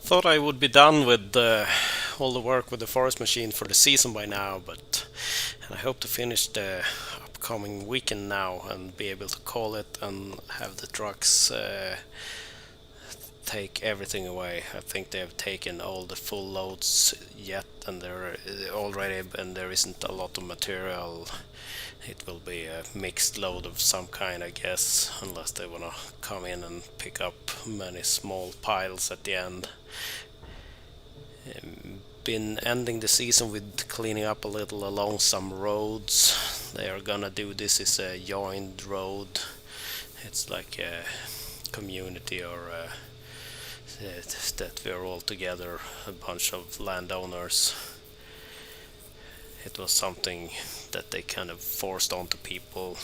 Thought I would be done with all the work with the forest machine for the season by now, but and I hope to finish the upcoming weekend now and be able to call it and have the trucks take everything away. I think they have taken all the full loads yet, and they're already, and there isn't a lot of material. It will be a mixed load of some kind, I guess, unless they wanna come in and pick up many small piles at the end. Been ending the season with cleaning up a little along some roads. They are gonna do this is a joined road. It's like a community or that we're all together, a bunch of landowners. It was something that they kind of forced onto people,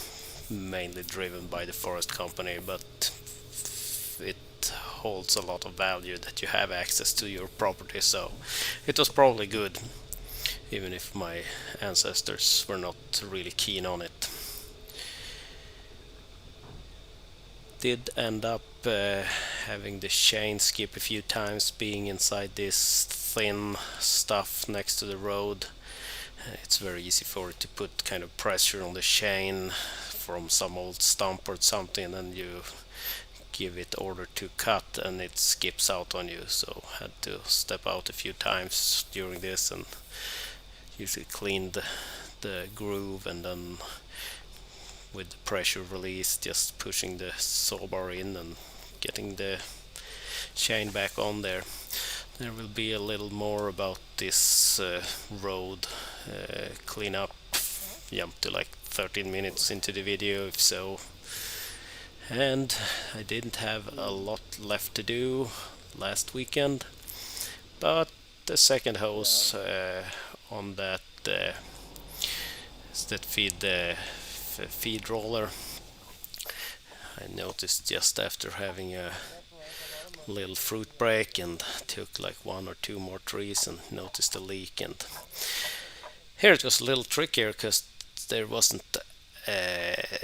mainly driven by the forest company, but it holds a lot of value that you have access to your property, so it was probably good, even if my ancestors were not really keen on it. Did end up having the chain skip a few times, being inside this thin stuff next to the road. It's very easy for it to put kind of pressure on the chain from some old stump or something, and then you give it order to cut and it skips out on you, so had to step out a few times during this and usually clean the groove, and then with the pressure release just pushing the saw bar in and getting the chain back on there. There will be a little more about this road cleanup. Jump to like 13 minutes into the video if so. And I didn't have a lot left to do last weekend, but the second hose on that feed the feed roller, I noticed just after having a little fruit break and took like one or two more trees and noticed a leak. And here it was a little trickier because there wasn't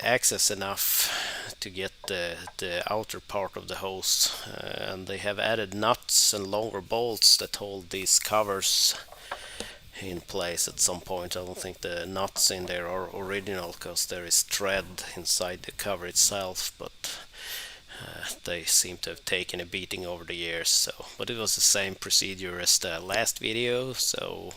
access enough to get the outer part of the hose, and they have added nuts and longer bolts that hold these covers in place at some point. I don't think the nuts in there are original because there is thread inside the cover itself, but they seem to have taken a beating over the years. So, but it was the same procedure as the last video, so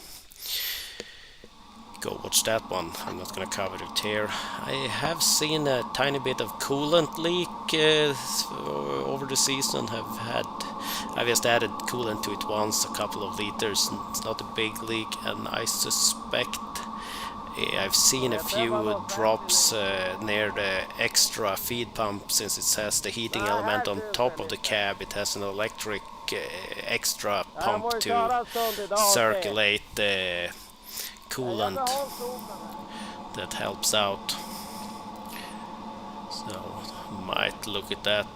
go watch that one. I'm not gonna cover it here. I have seen a tiny bit of coolant leak over the season. I've just added coolant to it once, a couple of liters. And it's not a big leak, and I suspect I've seen a few drops near the extra feed pump, since it has the heating element on top of the cab. It has an electric extra pump to circulate the coolant that helps out. So might look at that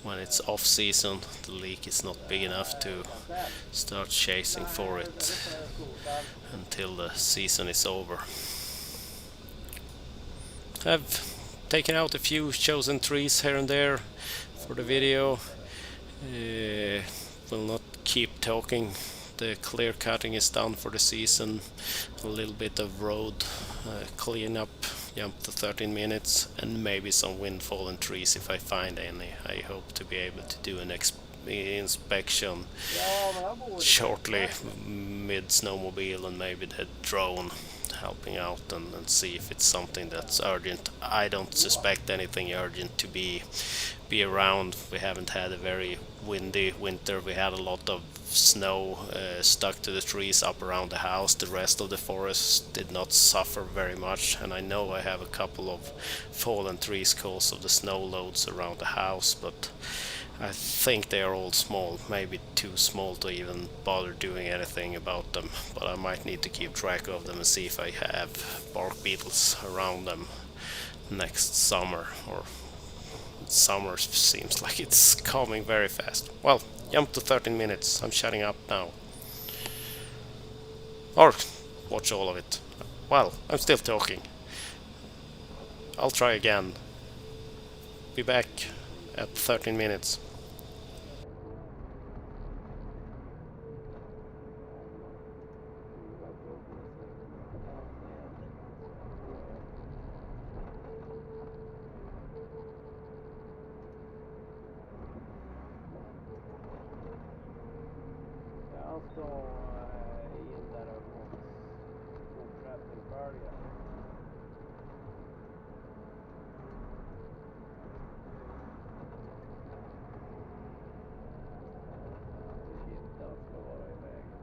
when it's off season. The leak is not big enough to start chasing for it until the season is over. I've taken out a few chosen trees here and there for the video. Will not keep talking. The clear cutting is done for the season. A little bit of road cleanup, jump to 13 minutes, and maybe some wind-fallen trees if I find any. I hope to be able to do an inspection shortly, mid snowmobile and maybe the drone helping out, and see if it's something that's urgent. I don't suspect anything urgent to be around. We haven't had a very windy winter. We had a lot of snow stuck to the trees up around the house. The rest of the forest did not suffer very much, and I know I have a couple of fallen trees because of the snow loads around the house, but I think they are all small, maybe too small to even bother doing anything about them, but I might need to keep track of them and see if I have bark beetles around them next summer. Or summer seems like it's coming very fast. Well, jump to 13 minutes. I'm shutting up now. Or watch all of it. Well, I'm still talking. I'll try again. Be back at 13 minutes. så in där mot fortsättning följer. Inte han ska vara i vägen.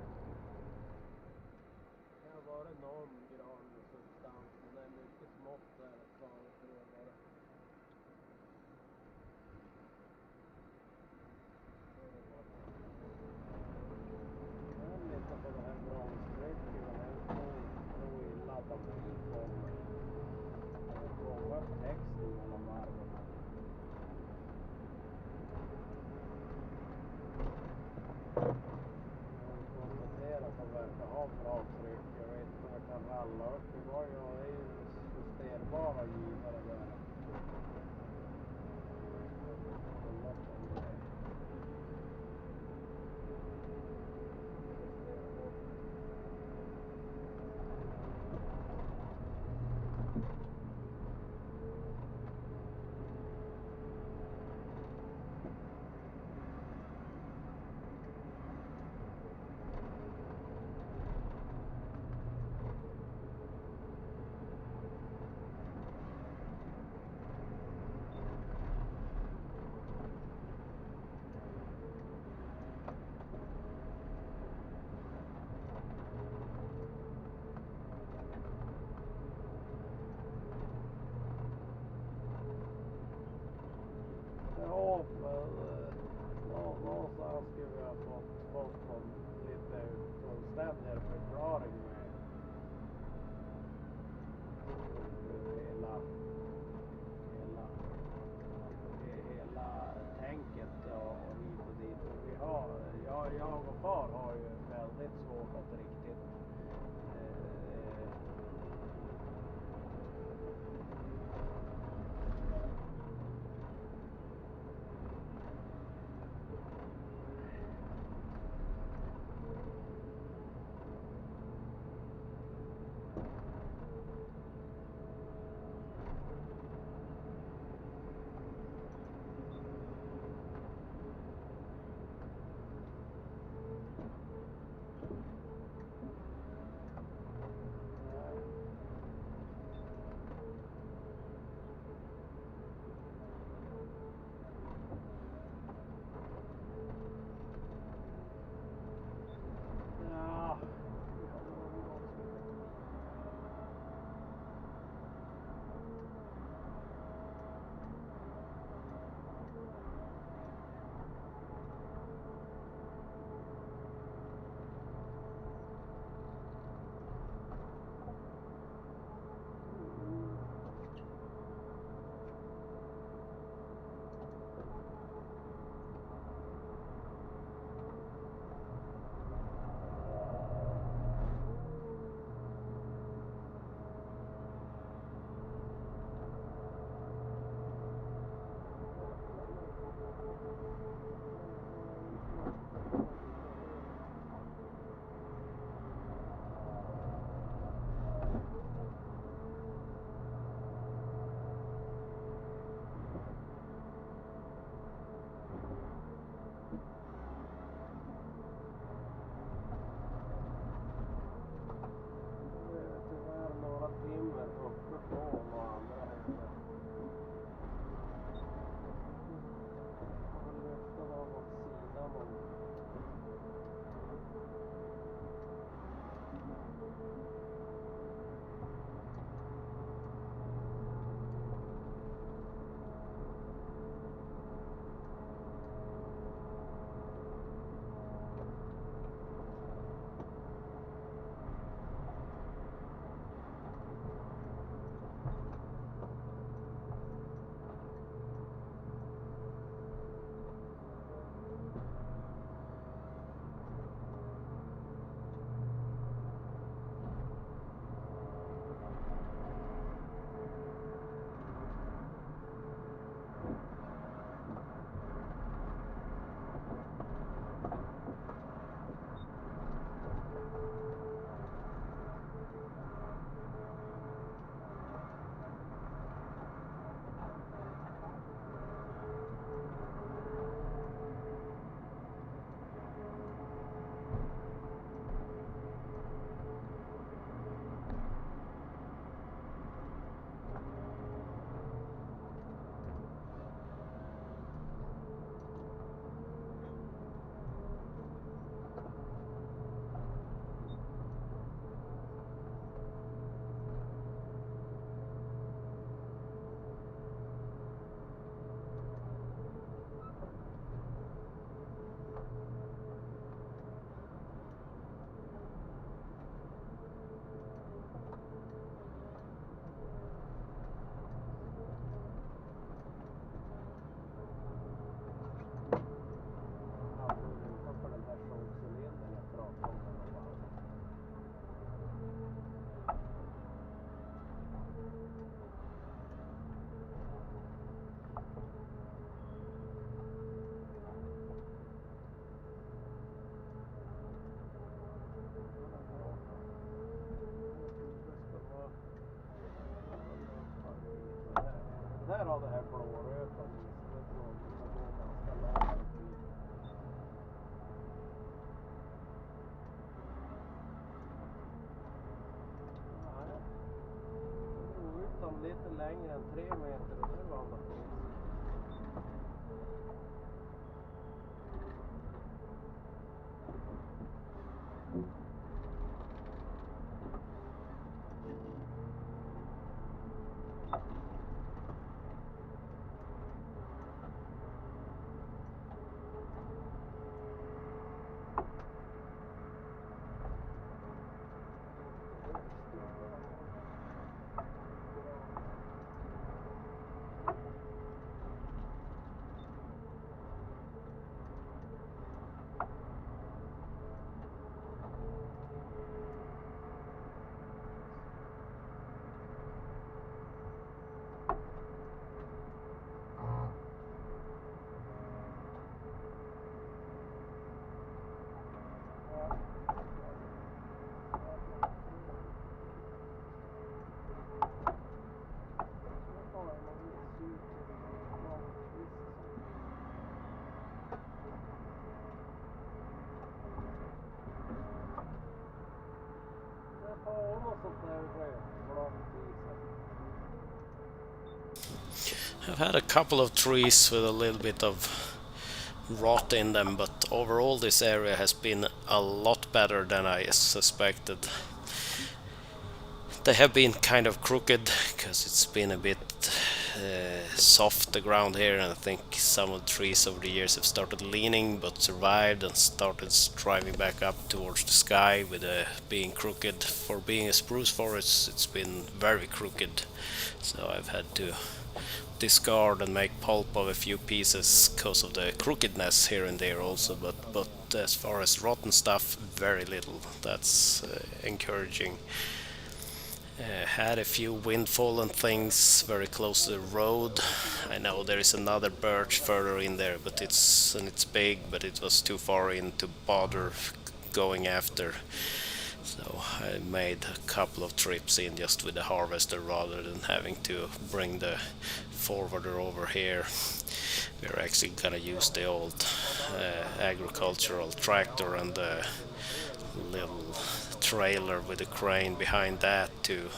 Det har varit någon gransubstans, men det är mycket smått där kvar, tror jag bara. Men lite på det här bromstrycket, och det är nog illa att de kommer. Det går upp texten mellan varven. Konstatera att de verkar ha bra tryck. Jag vet inte om jag kan ralla upp. Det var ju, det är ju justerbara givare där. Ja, men någonstans skulle vi ha fått någon lite fullständigare förklaring med hela tänket och hit och dit. Vi har, jag och far har ju väldigt svårt att riktigt lite längre än 3 meter och det var annat. I've had a couple of trees with a little bit of rot in them, but overall this area has been a lot better than I suspected. They have been kind of crooked because it's been a bit soft the ground here, and I think some of the trees over the years have started leaning but survived and started driving back up towards the sky with being crooked. For being a spruce forest, it's been very crooked, so I've had to discard and make pulp of a few pieces because of the crookedness here and there also, but as far as rotten stuff, very little. That's encouraging. Had a few windfall and things very close to the road. I know there is another birch further in there, but it's big, but it was too far in to bother going after. So I made a couple of trips in just with the harvester rather than having to bring the forwarder over here. We're actually gonna use the old agricultural tractor and the little trailer with a crane behind that to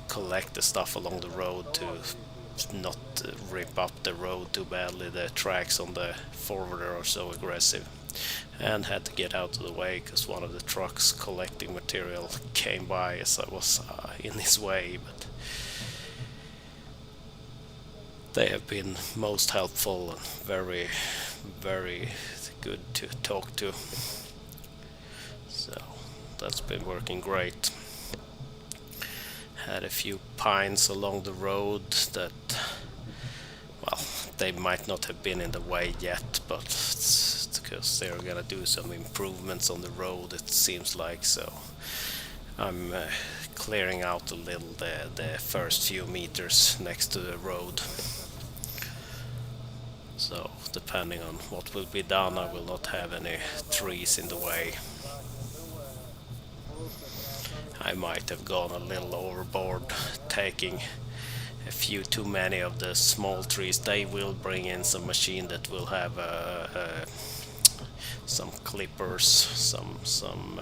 collect the stuff along the road to not rip up the road too badly. The tracks on the forwarder are so aggressive, and had to get out of the way because one of the trucks collecting material came by as I was in his way, but they have been most helpful and very, very good to talk to. So that's been working great. Had a few pines along the road that, well, they might not have been in the way yet, but it's because they're gonna do some improvements on the road, it seems like. So I'm clearing out a little the first few meters next to the road. So depending on what will be done, I will not have any trees in the way. I might have gone a little overboard taking a few too many of the small trees. They will bring in some machine that will have some clippers, some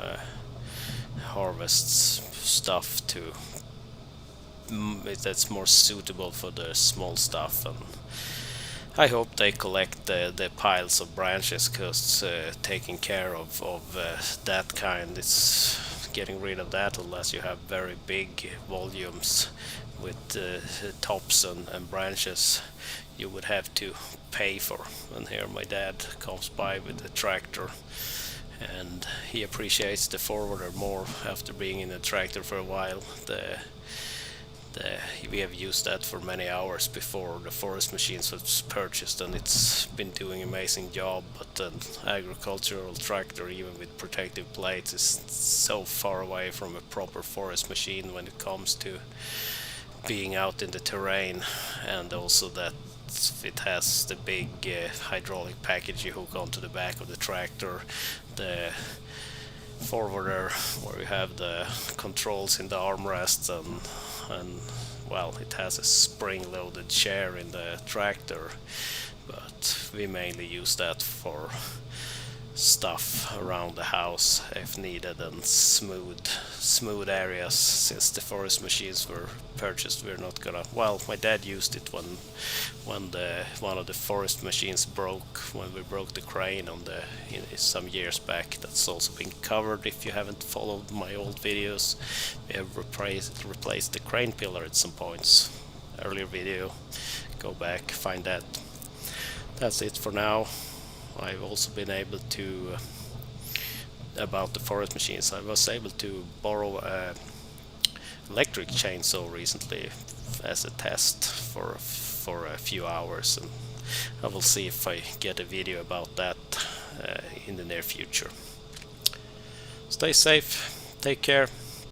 harvest stuff to that's more suitable for the small stuff, and I hope they collect the piles of branches, because taking care of that kind, it's getting rid of that unless you have very big volumes with tops and branches you would have to pay for. And here my dad comes by with the tractor, and he appreciates the forwarder more after being in the tractor for a while. We have used that for many hours before the forest machines was purchased, and it's been doing an amazing job. But an agricultural tractor, even with protective plates, is so far away from a proper forest machine when it comes to being out in the terrain, and also that it has the big hydraulic package you hook onto the back of the tractor, the forwarder where you have the controls in the armrests, and well, it has a spring-loaded chair in the tractor, but we mainly use that for stuff around the house if needed, and smooth areas. Since the forest machines were purchased, we're not gonna, well, my dad used it when one of the forest machines broke, when we broke the crane on the some years back. That's also been covered. If you haven't followed my old videos, we have replaced the crane pillar at some points. Earlier video, go back, find that. That's it for now. I've also been able to, about the forest machines, I was able to borrow a electric chainsaw recently as a test for a few hours, and I will see if I get a video about that in the near future. Stay safe, take care.